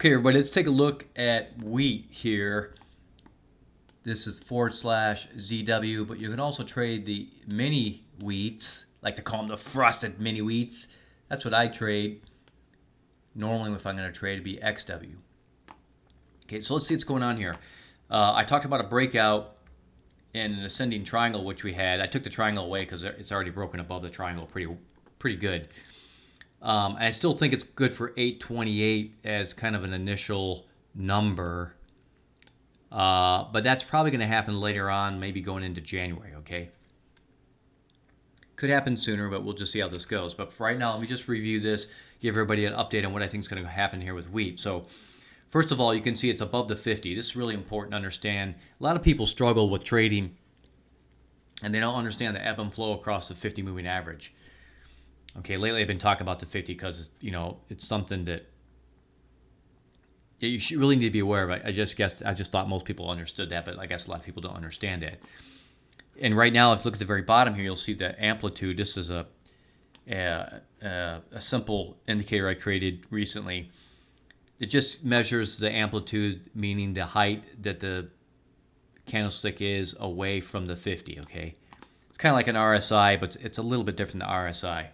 Okay, everybody, let's take a look at wheat here. This is /ZW, but you can also trade the mini wheats, like to call them the frosted mini wheats. That's what I trade. Normally, if I'm going to trade, it'd be XW. Okay, so let's see what's going on here. I talked about a breakout in an ascending triangle, which we had. I took the triangle away because it's already broken above the triangle pretty good. And I still think it's good for 828 as kind of an initial number. But that's probably going to happen later on, maybe going into January, okay? Could happen sooner, but we'll just see how this goes. But for right now, let me just review this, give everybody an update on what I think is going to happen here with wheat. So first of all, you can see it's above the 50. This is really important to understand. A lot of people struggle with trading, and they don't understand the ebb and flow across the 50 moving average. Okay, lately I've been talking about the 50 because, it's something that you should really need to be aware of. I just thought most people understood that, but I guess a lot of people don't understand it. And right now, if you look at the very bottom here, you'll see the amplitude. This is a simple indicator I created recently. It just measures the amplitude, meaning the height that the candlestick is away from the 50, okay? It's kind of like an RSI, but it's a little bit different than RSI.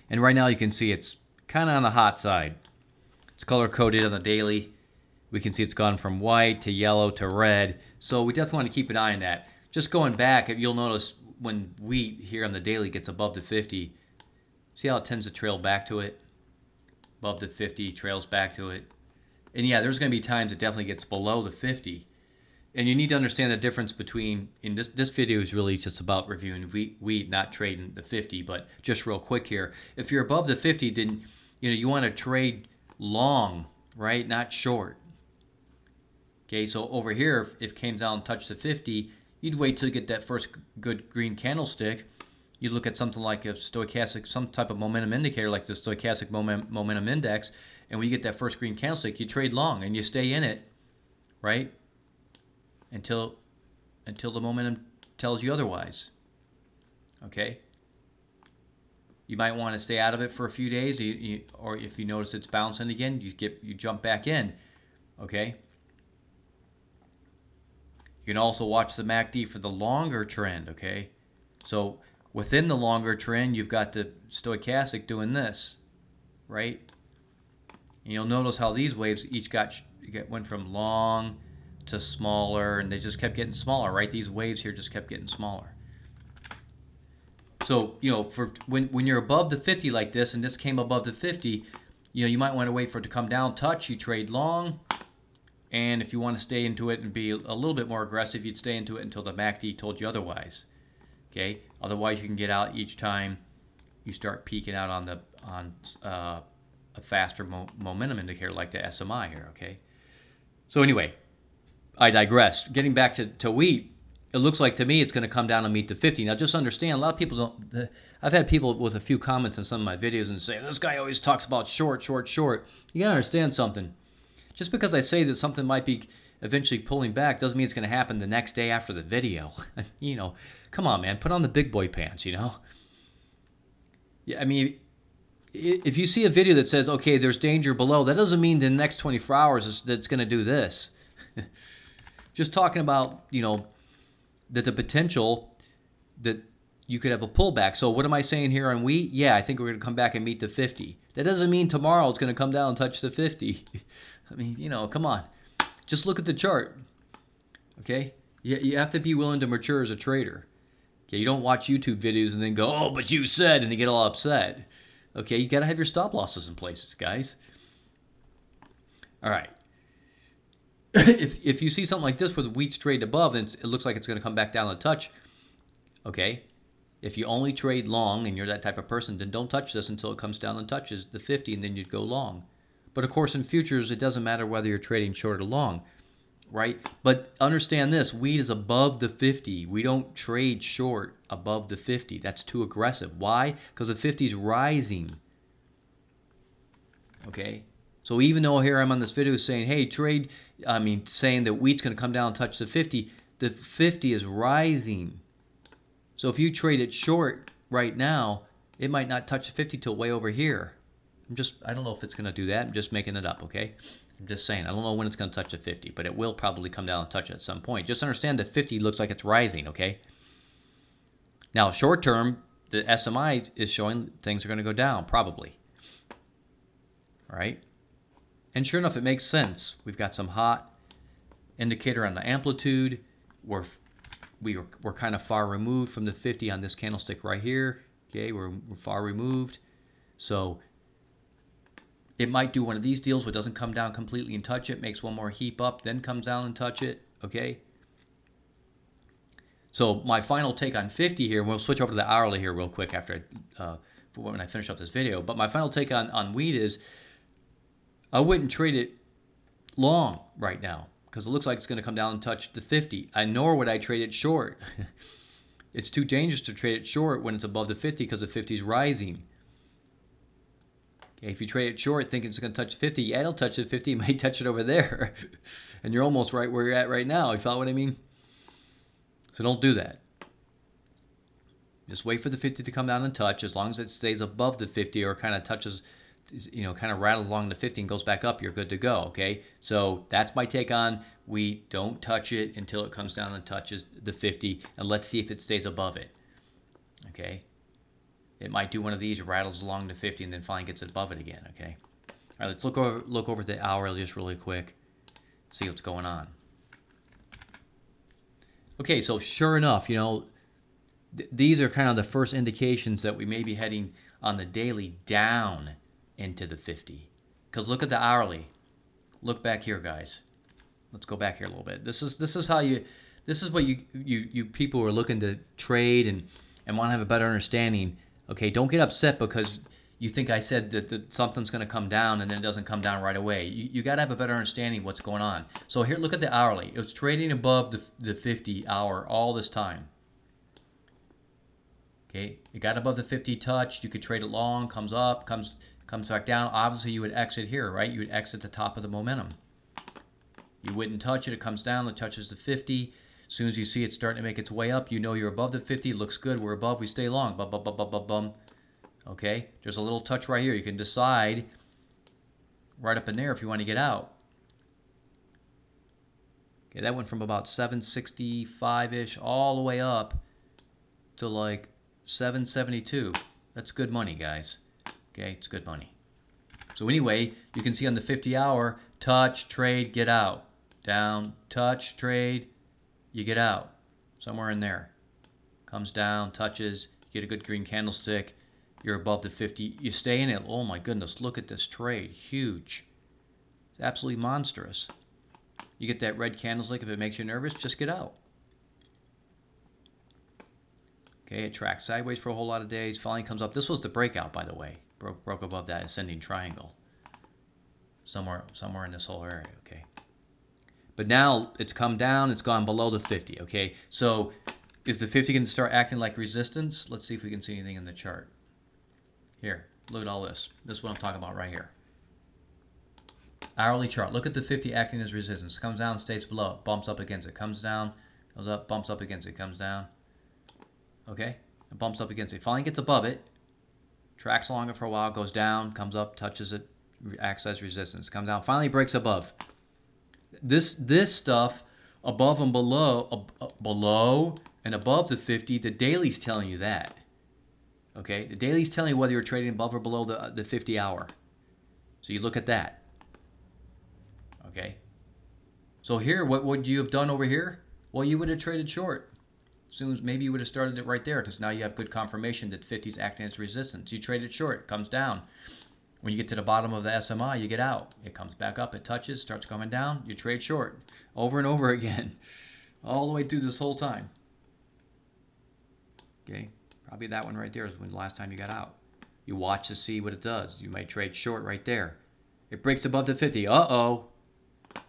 And right now you can see it's kind of on the hot side. It's color-coded on the daily. We can see it's gone from white to yellow to red. So we definitely want to keep an eye on that. Just going back, you'll notice when wheat here on the daily gets above the 50, see how it tends to trail back to it? Above the 50, trails back to it. And yeah, there's going to be times it definitely gets below the 50. And you need to understand the difference between, in this video is really just about reviewing wheat, not trading the 50, but just real quick here. If you're above the 50, then you want to trade long, right? Not short. Okay, so over here, if it came down and touched the 50, you'd wait till you get that first good green candlestick. You'd look at something like a stochastic, some type of momentum indicator like the stochastic momentum index, and when you get that first green candlestick, you trade long and you stay in it, right? Until the momentum tells you otherwise. Okay? You might want to stay out of it for a few days, or if you notice it's bouncing again, you jump back in. Okay? You can also watch the MACD for the longer trend, okay? So within the longer trend, you've got the stochastic doing this, right? And you'll notice how these waves each went from long to smaller, and they just kept getting smaller, right? These waves here just kept getting smaller. So, for when you're above the 50 like this, and this came above the 50, you might want to wait for it to come down, touch, you trade long. And if you want to stay into it and be a little bit more aggressive, you'd stay into it until the MACD told you otherwise. Okay? Otherwise, you can get out each time you start peaking out on a faster momentum indicator like the SMI here. Okay? So anyway, I digress. Getting back to wheat, it looks like to me it's going to come down and meet the 50. Now, just understand, a lot of people don't. I've had people with a few comments on some of my videos and say, this guy always talks about short, short, short. You got to understand something. Just because I say that something might be eventually pulling back doesn't mean it's going to happen the next day after the video. Come on, man. Put on the big boy pants, Yeah, I mean, if you see a video that says, okay, there's danger below, that doesn't mean the next 24 hours that it's going to do this. Just talking about, that the potential that you could have a pullback. So what am I saying here on wheat? Yeah, I think we're going to come back and meet the 50. That doesn't mean tomorrow it's going to come down and touch the 50. I mean, come on. Just look at the chart. Okay? You have to be willing to mature as a trader. Okay, you don't watch YouTube videos and then go, oh, but you said, and they get all upset. Okay, you got to have your stop losses in places, guys. All right. If you see something like this with wheat straight above, then it looks like it's going to come back down a touch. Okay? If you only trade long and you're that type of person, then don't touch this until it comes down and touches the 50, and then you'd go long. But of course, in futures, it doesn't matter whether you're trading short or long, right? But understand this, wheat is above the 50. We don't trade short above the 50. That's too aggressive. Why? Because the 50 is rising. Okay? So even though here I'm on this video saying, hey, saying that wheat's going to come down and touch the 50 is rising. So if you trade it short right now, it might not touch the 50 till way over here. I don't know if it's going to do that. I'm just making it up, okay? I'm just saying. I don't know when it's going to touch the 50, but it will probably come down and touch it at some point. Just understand that 50 looks like it's rising, okay? Now, short term, the SMI is showing things are going to go down, probably. All right? And sure enough, it makes sense. We've got some hot indicator on the amplitude. We're kind of far removed from the 50 on this candlestick right here. Okay, we're far removed. So it might do one of these deals where it doesn't come down completely and touch it, makes one more heap up, then comes down and touch it. Okay. So my final take on 50 here, we'll switch over to the hourly here real quick after when I finish up this video. But my final take on wheat is I wouldn't trade it long right now because it looks like it's going to come down and touch the 50. Nor would I trade it short. It's too dangerous to trade it short when it's above the 50 because the 50 is rising. Okay, if you trade it short thinking it's going to touch 50, yeah, it'll touch the 50. It might touch it over there. And you're almost right where you're at right now. You follow what I mean? So don't do that. Just wait for the 50 to come down and touch. As long as it stays above the 50 or kind of touches, kind of rattles along the 50 and goes back up, you're good to go, okay? So that's my take on wheat. Don't touch it until it comes down and touches the 50, and let's see if it stays above it, okay? It might do one of these, rattles along the 50, and then finally gets above it again, okay? All right, let's look over the hour just really quick, see what's going on. Okay, so sure enough, these are kind of the first indications that we may be heading on the daily down into the 50. Because look at the hourly. Look back here, guys. Let's go back here a little bit. This is what you people who are looking to trade and want to have a better understanding. Okay, don't get upset because you think I said that something's going to come down and then it doesn't come down right away. You got to have a better understanding of what's going on. So here, look at the hourly. It's trading above the 50 hour all this time. Okay, it got above the 50 touch. You could trade it long, comes up, comes back down. Obviously, you would exit here, right? You would exit the top of the momentum. You wouldn't touch it. It comes down. It touches the 50. As soon as you see it starting to make its way up, you know you're above the 50. It looks good. We're above. We stay long. Bum, bum, bum, bum, bum, bum. Okay, there's a little touch right here. You can decide right up in there if you want to get out. Okay, that went from about 765-ish all the way up to like 772. That's good money, guys. Okay, it's good money. So anyway, you can see on the 50-hour, touch, trade, get out. Down, touch, trade, you get out. Somewhere in there. Comes down, touches, you get a good green candlestick. You're above the 50. You stay in it. Oh my goodness, look at this trade. Huge. It's absolutely monstrous. You get that red candlestick. If it makes you nervous, just get out. Okay, it tracks sideways for a whole lot of days. Finally comes up. This was the breakout, by the way. Broke above that ascending triangle. Somewhere in this whole area, okay. But now it's come down. It's gone below the 50, okay. So is the 50 going to start acting like resistance? Let's see if we can see anything in the chart. Here, look at all this. This is what I'm talking about right here. Hourly chart. Look at the 50 acting as resistance. Comes down, stays below. Bumps up against it. Comes down, goes up, bumps up against it. Comes down. Okay? It bumps up against it. Finally gets above it. Tracks along it for a while. Goes down, comes up, touches it, acts as resistance. Comes down. Finally breaks above. This stuff above and below, below and above the 50, the daily's telling you that. Okay, the daily's telling you whether you're trading above or below the 50 hour. So you look at that. Okay. So here, what would you have done over here? Well, you would have traded short. As soon as maybe you would have started it right there because now you have good confirmation that 50 is acting as resistance. You traded short, comes down. When you get to the bottom of the SMI, you get out. It comes back up, it touches, starts coming down. You trade short over and over again, all the way through this whole time. Okay. Probably that one right there is when the last time you got out. You watch to see what it does. You might trade short right there. It breaks above the 50. Uh-oh.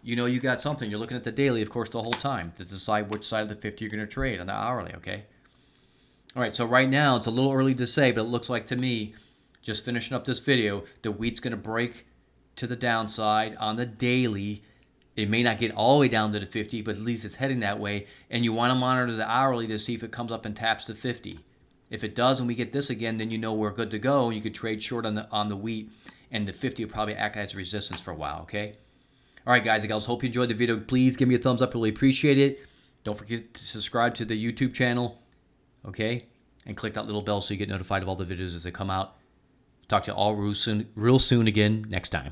You know you got something. You're looking at the daily, of course, the whole time to decide which side of the 50 you're going to trade on the hourly, okay? All right, so right now it's a little early to say, but it looks like to me, just finishing up this video, the wheat's going to break to the downside on the daily. It may not get all the way down to the 50, but at least it's heading that way. And you want to monitor the hourly to see if it comes up and taps the 50. If it does and we get this again, then you know we're good to go. You could trade short on the wheat and the 50 will probably act as resistance for a while, okay? All right, guys and gals, hope you enjoyed the video. Please give me a thumbs up. Really appreciate it. Don't forget to subscribe to the YouTube channel, okay? And click that little bell so you get notified of all the videos as they come out. Talk to you all real soon again next time.